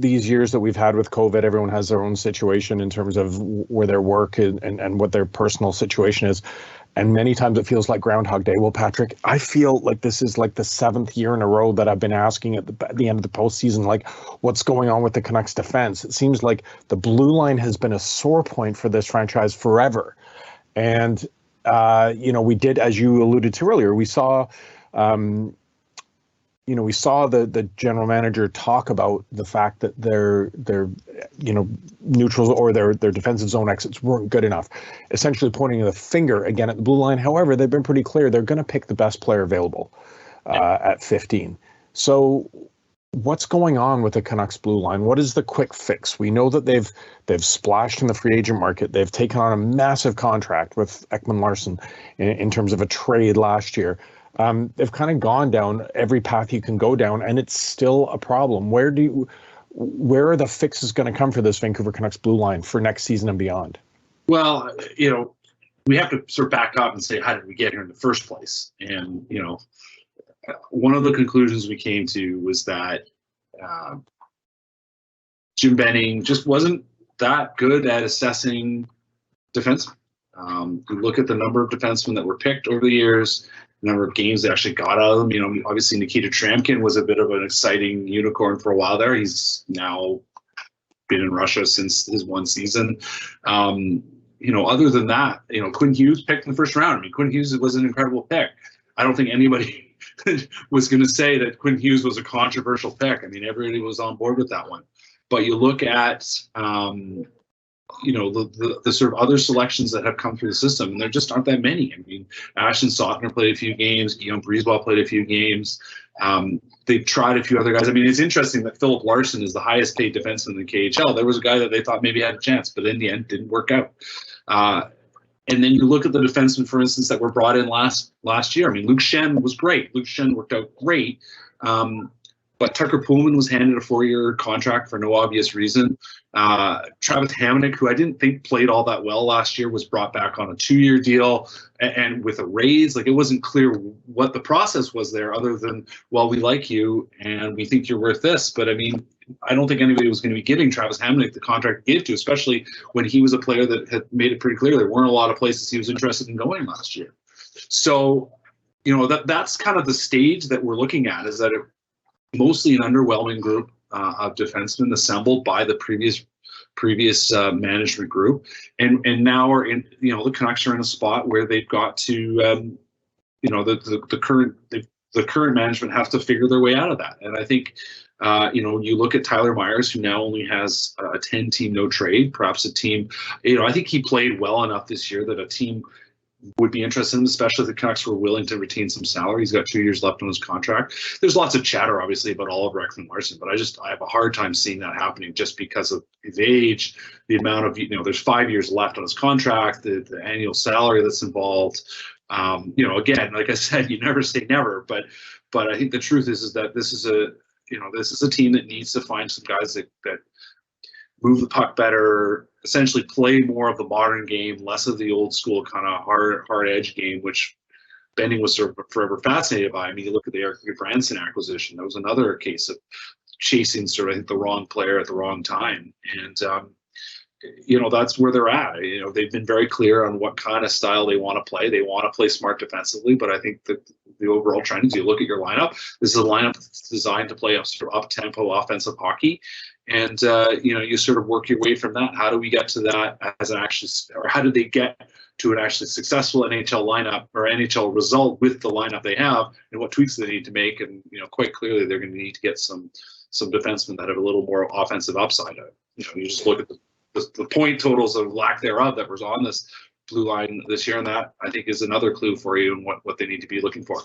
these years that we've had with COVID, everyone has their own situation in terms of where their work and what their personal situation is. And many times it feels like Groundhog Day. Well, Patrick, I feel like this is like the 7th year in a row that I've been asking at the end of the postseason, like, what's going on with the Canucks defense? It seems like the blue line has been a sore point for this franchise forever. And, we did, as you alluded to earlier, we saw the general manager talk about the fact that their neutrals or their defensive zone exits weren't good enough, essentially pointing the finger again at the blue line. However, they've been pretty clear they're going to pick the best player available at 15. So what's going on with the Canucks blue line? What is the quick fix? We know that they've splashed in the free agent market. They've taken on a massive contract with Ekman-Larsson in terms of a trade last year. They've kind of gone down every path you can go down, and it's still a problem. Where are the fixes going to come for this Vancouver Canucks blue line for next season and beyond? Well, we have to sort of back up and say, how did we get here in the first place? And, one of the conclusions we came to was that Jim Benning just wasn't that good at assessing defensemen. You look at the number of defensemen that were picked over the years, the number of games they actually got out of them. Obviously Nikita Tramkin was a bit of an exciting unicorn for a while there. He's now been in Russia since his one season. Other than that, Quinn Hughes picked in the first round. I mean, Quinn Hughes was an incredible pick. I don't think anybody was going to say that Quinn Hughes was a controversial pick. I mean, everybody was on board with that one. But you look at the sort of other selections that have come through the system, and there just aren't that many. I mean, Ashton Sautner played a few games. Guillaume Brisebois played a few games. They've tried a few other guys. I mean, it's interesting that Philip Larson is the highest paid defenseman in the KHL. There was a guy that they thought maybe had a chance, but in the end didn't work out. And then you look at the defensemen, for instance, that were brought in last year. I mean, Luke Schenn was great. Luke Schenn worked out great. But Tucker Pullman was handed a 4-year contract for no obvious reason. Travis Hamonic, who I didn't think played all that well last year, was brought back on a 2-year deal and with a raise. Like, it wasn't clear what the process was there other than, well, we like you and we think you're worth this. But I mean, I don't think anybody was going to be giving Travis Hamonic the contract to give to, especially when he was a player that had made it pretty clear there weren't a lot of places he was interested in going last year. So, that's kind of the stage that we're looking at, is that mostly an underwhelming group of defensemen assembled by the previous management group, and now are in. The Canucks are in a spot where they've got to, the current management has to figure their way out of that. And I think, you look at Tyler Myers, who now only has a 10-team no trade, perhaps a team. I think he played well enough this year that a team would be interested in, especially if the Canucks were willing to retain some salary. He's got 2 years left on his contract. There's lots of chatter, obviously, about Oliver Ekman-Larsson, but I have a hard time seeing that happening just because of his age, the amount of, there's 5 years left on his contract, the annual salary that's involved. Again, like I said, you never say never, but I think the truth is that this is a team that needs to find some guys that move the puck better, essentially play more of the modern game, less of the old school kind of hard edge game, which Benning was sort of forever fascinated by. I mean, you look at the Eric Branson acquisition. That was another case of chasing sort of, I think, the wrong player at the wrong time. And, that's where they're at. They've been very clear on what kind of style they want to play. They want to play smart defensively, but I think that the overall trend is, you look at your lineup, this is a lineup that's designed to play sort of up-tempo offensive hockey. And, you sort of work your way from that. How do we get to that or how did they get to an actually successful NHL lineup or NHL result with the lineup they have, and what tweaks they need to make? And, quite clearly they're going to need to get some defensemen that have a little more offensive upside. You just look at the point totals of lack thereof that was on this blue line this year, and that, I think, is another clue for you and what they need to be looking for.